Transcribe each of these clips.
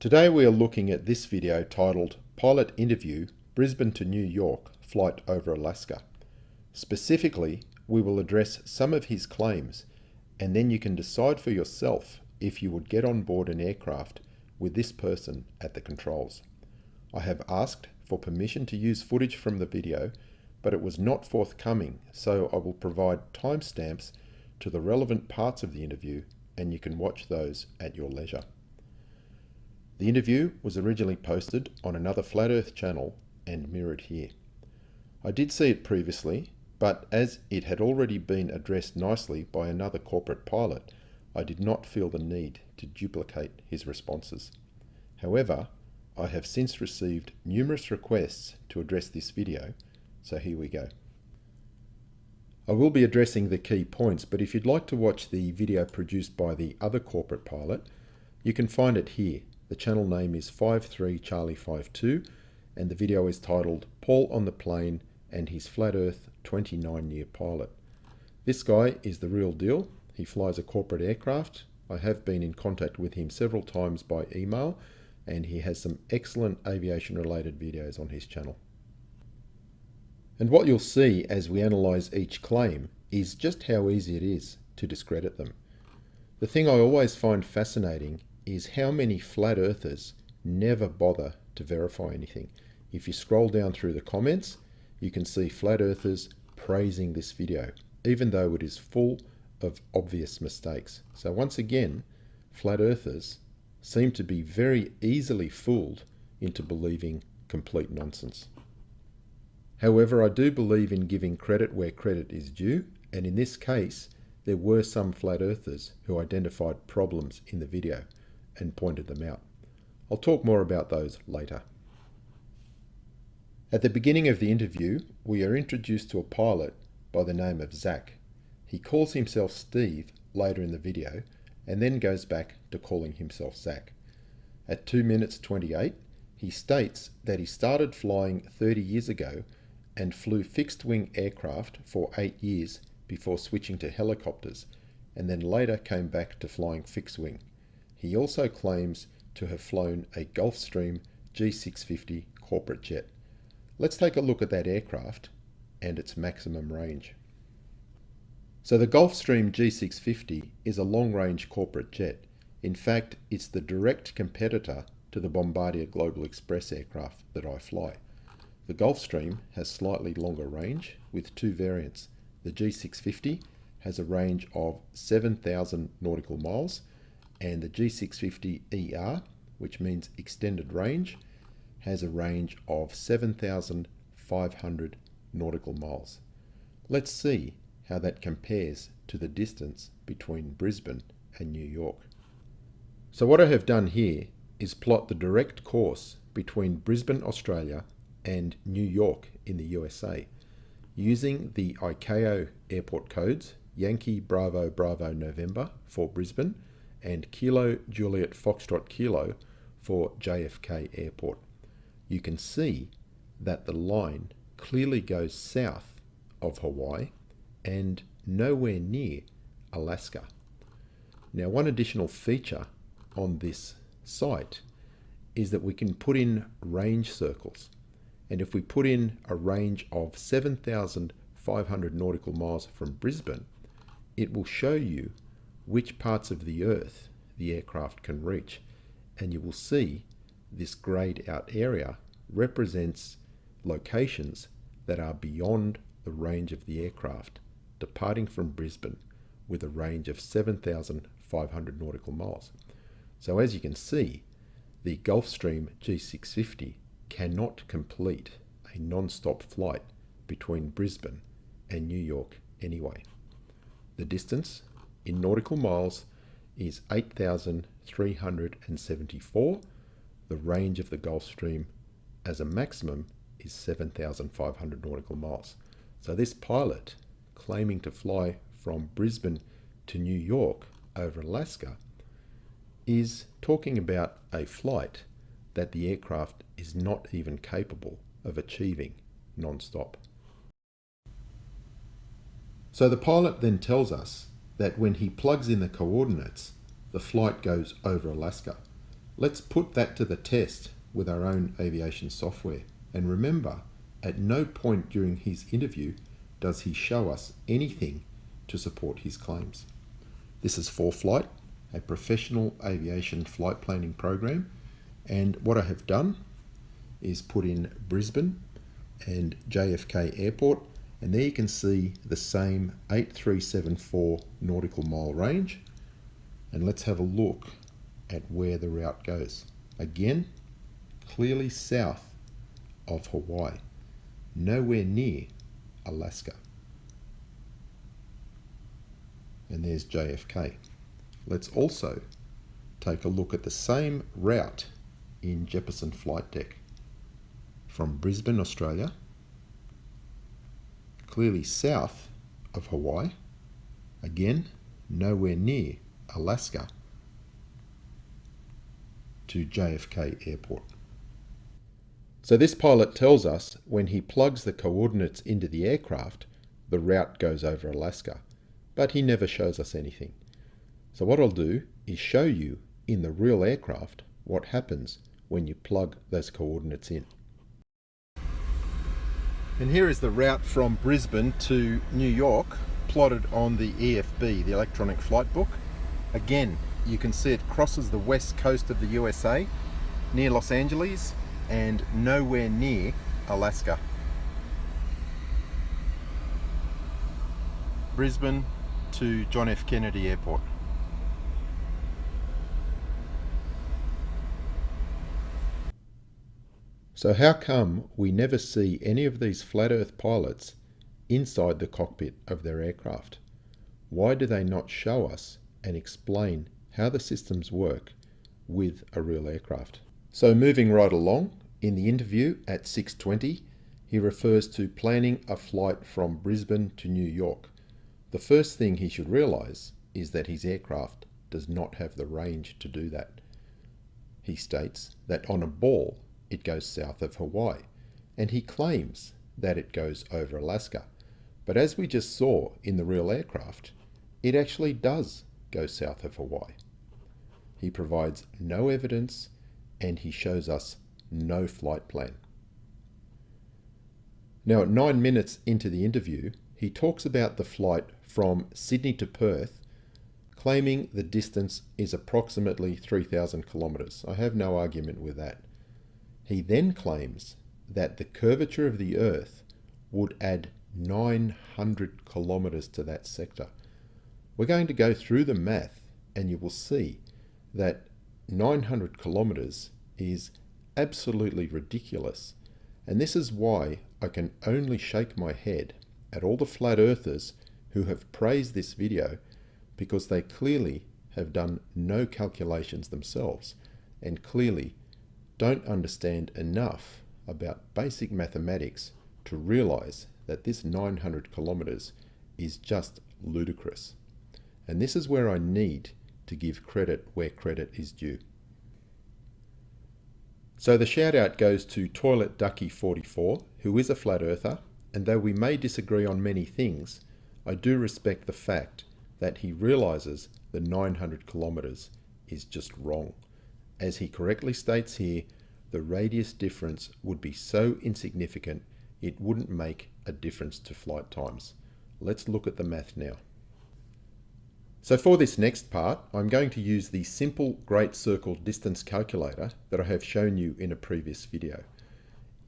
Today we are looking at this video titled Pilot Interview Brisbane to New York Flight over Alaska. Specifically, we will address some of his claims and then you can decide for yourself if you would get on board an aircraft with this person at the controls. I have asked for permission to use footage from the video, but it was not forthcoming, so I will provide timestamps to the relevant parts of the interview and you can watch those at your leisure. The interview was originally posted on another Flat Earth channel and mirrored here. I did see it previously, but as it had already been addressed nicely by another corporate pilot, I did not feel the need to duplicate his responses. However, I have since received numerous requests to address this video, so here we go. I will be addressing the key points, but if you'd like to watch the video produced by the other corporate pilot, you can find it here. The channel name is 53Charlie52 and the video is titled Paul on the Plane and his Flat Earth 29-year pilot. This guy is the real deal. He flies a corporate aircraft. I have been in contact with him several times by email and he has some excellent aviation related videos on his channel. And what you'll see as we analyse each claim is just how easy it is to discredit them. The thing I always find fascinating is how many flat earthers never bother to verify anything. If you scroll down through the comments, you can see flat earthers praising this video, even though it is full of obvious mistakes. So once again, flat earthers seem to be very easily fooled into believing complete nonsense. However, I do believe in giving credit where credit is due, and in this case, there were some flat earthers who identified problems in the video and pointed them out. I'll talk more about those later. At the beginning of the interview, we are introduced to a pilot by the name of Zach. He calls himself Steve later in the video and then goes back to calling himself Zach. At 2 minutes 28, he states that he started flying 30 years ago and flew fixed-wing aircraft for 8 years before switching to helicopters, and then later came back to flying fixed-wing. He also claims to have flown a Gulfstream G650 corporate jet. Let's take a look at that aircraft and its maximum range. So the Gulfstream G650 is a long-range corporate jet. In fact, it's the direct competitor to the Bombardier Global Express aircraft that I fly. The Gulfstream has slightly longer range with two variants. The G650 has a range of 7,000 nautical miles, and the G650ER, which means extended range, has a range of 7,500 nautical miles. Let's see how that compares to the distance between Brisbane and New York. So what I have done here is plot the direct course between Brisbane, Australia and New York in the USA using the ICAO airport codes Yankee Bravo Bravo November for Brisbane and Kilo Juliet Foxtrot Kilo for JFK Airport. You can see that the line clearly goes south of Hawaii and nowhere near Alaska. Now, one additional feature on this site is that we can put in range circles. And if we put in a range of 7,500 nautical miles from Brisbane, it will show you which parts of the Earth the aircraft can reach. And you will see this grayed out area represents locations that are beyond the range of the aircraft, departing from Brisbane with a range of 7,500 nautical miles. So as you can see, the Gulfstream G650 cannot complete a non-stop flight between Brisbane and New York anyway. The distance in nautical miles is 8,374. The range of the Gulfstream as a maximum is 7,500 nautical miles. So this pilot claiming to fly from Brisbane to New York over Alaska is talking about a flight that the aircraft is not even capable of achieving non-stop. So the pilot then tells us that when he plugs in the coordinates, the flight goes over Alaska. Let's put that to the test with our own aviation software. And remember, at no point during his interview does he show us anything to support his claims. This is 4Flight, a professional aviation flight planning program. And what I have done is put in Brisbane and JFK Airport, and there you can see the same 8374 nautical mile range. And let's have a look at where the route goes. Again, clearly south of Hawaii, nowhere near Alaska. And there's JFK. Let's also take a look at the same route in Jeppesen Flight Deck. From Brisbane, Australia, clearly south of Hawaii, again, nowhere near Alaska, to JFK Airport. So this pilot tells us when he plugs the coordinates into the aircraft, the route goes over Alaska, but he never shows us anything. So what I'll do is show you in the real aircraft what happens when you plug those coordinates in. And here is the route from Brisbane to New York, plotted on the EFB, the electronic flight book. Again, you can see it crosses the west coast of the USA, near Los Angeles, and nowhere near Alaska. Brisbane to John F. Kennedy Airport. So how come we never see any of these flat earth pilots inside the cockpit of their aircraft? Why do they not show us and explain how the systems work with a real aircraft? So moving right along, in the interview at 6:20, he refers to planning a flight from Brisbane to New York. The first thing he should realize is that his aircraft does not have the range to do that. He states that on a ball, it goes south of Hawaii, and he claims that it goes over Alaska. But as we just saw in the real aircraft, it actually does go south of Hawaii. He provides no evidence, and he shows us no flight plan. Now at 9 minutes into the interview, he talks about the flight from Sydney to Perth, claiming the distance is approximately 3,000 kilometres. I have no argument with that. He then claims that the curvature of the Earth would add 900 kilometres to that sector. We're going to go through the math, and you will see that 900 kilometres is absolutely ridiculous. And this is why I can only shake my head at all the flat earthers who have praised this video, because they clearly have done no calculations themselves and clearly don't understand enough about basic mathematics to realize that this 900 kilometers is just ludicrous. And this is where I need to give credit where credit is due. So the shout out goes to Toilet Ducky 44, who is a flat earther, and though we may disagree on many things, I do respect the fact that he realizes the 900 kilometers is just wrong. As he correctly states here, the radius difference would be so insignificant it wouldn't make a difference to flight times. Let's look at the math now. So for this next part, I'm going to use the simple Great Circle distance calculator that I have shown you in a previous video.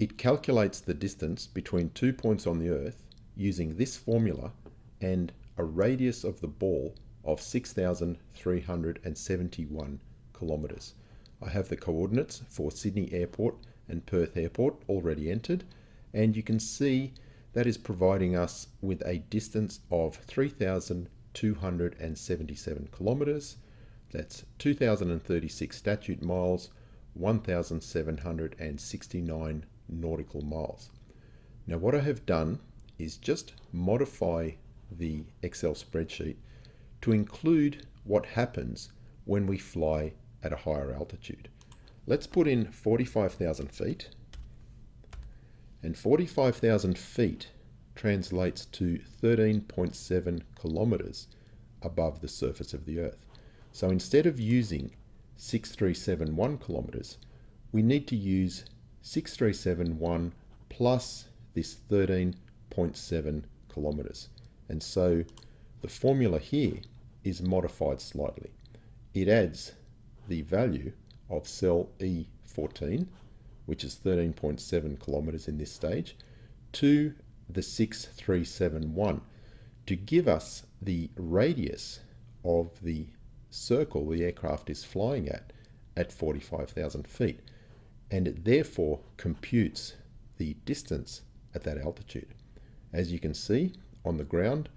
It calculates the distance between 2 points on the Earth using this formula and a radius of the ball of 6,371 kilometers. I have the coordinates for Sydney Airport and Perth Airport already entered, and you can see that is providing us with a distance of 3,277 kilometers. That's 2,036 statute miles, 1,769 nautical miles. Now what I have done is just modify the Excel spreadsheet to include what happens when we fly at a higher altitude. Let's put in 45,000 feet, and 45,000 feet translates to 13.7 kilometers above the surface of the Earth. So instead of using 6371 kilometres, we need to use 6371 plus this 13.7 kilometres. And so the formula here is modified slightly. It adds the value of cell E14, which is 13.7 kilometres in this stage, to the 6371 to give us the radius of the circle the aircraft is flying at 45,000 feet, and it therefore computes the distance at that altitude. As you can see on the ground,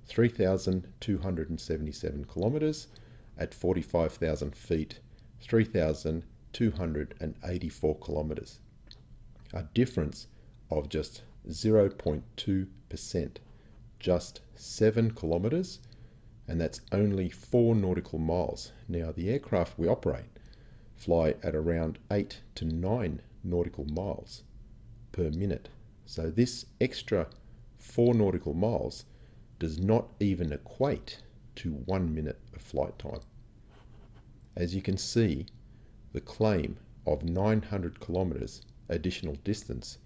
3,277 kilometres, at 45,000 feet, 3,284 kilometres, a difference of just 0.2%, just 7 kilometres, and that's only 4 nautical miles. Now the aircraft we operate fly at around 8 to 9 nautical miles per minute. So this extra 4 nautical miles does not even equate to 1 minute of flight time. As you can see, the claim of 900 kilometres additional distance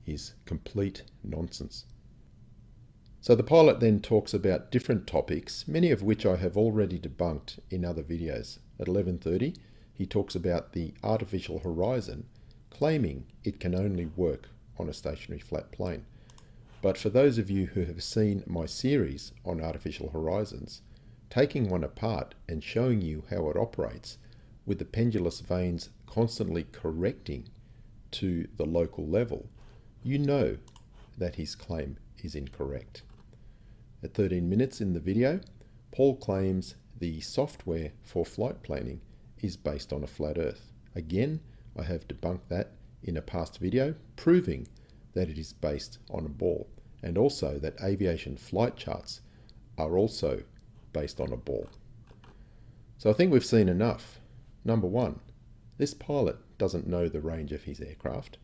is complete nonsense. So the pilot then talks about different topics, many of which I have already debunked in other videos. At 11:30, he talks about the artificial horizon, claiming it can only work on a stationary flat plane. But for those of you who have seen my series on artificial horizons, taking one apart and showing you how it operates with the pendulous vanes constantly correcting to the local level, you know that his claim is incorrect. At 13 minutes in the video, Paul claims the software for flight planning is based on a flat earth. Again, I have debunked that in a past video, proving that it is based on a ball, and also that aviation flight charts are also based on a ball. So I think we've seen enough. Number one, this pilot doesn't know the range of his aircraft,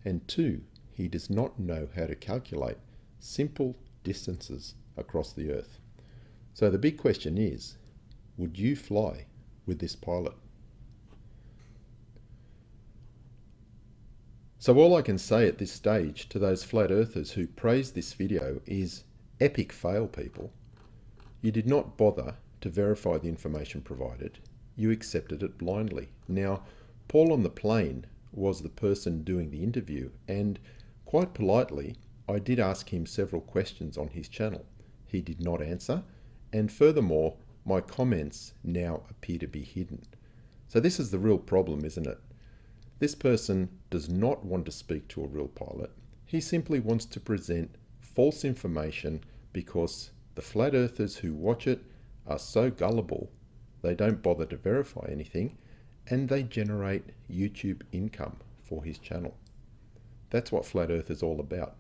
and two, he does not know how to calculate simple distances across the Earth. So the big question is, would you fly with this pilot? So all I can say at this stage to those flat earthers who praise this video is, epic fail, people. You did not bother to verify the information provided. You accepted it blindly. Now, Paul on the plane was the person doing the interview, and quite politely, I did ask him several questions on his channel. He did not answer, and furthermore, my comments now appear to be hidden. So this is the real problem, isn't it? This person does not want to speak to a real pilot. He simply wants to present false information because the flat earthers who watch it are so gullible, they don't bother to verify anything, and they generate YouTube income for his channel. That's what Flat Earth is all about.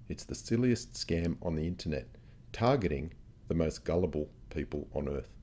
It's the silliest scam on the internet, targeting the most gullible people on Earth.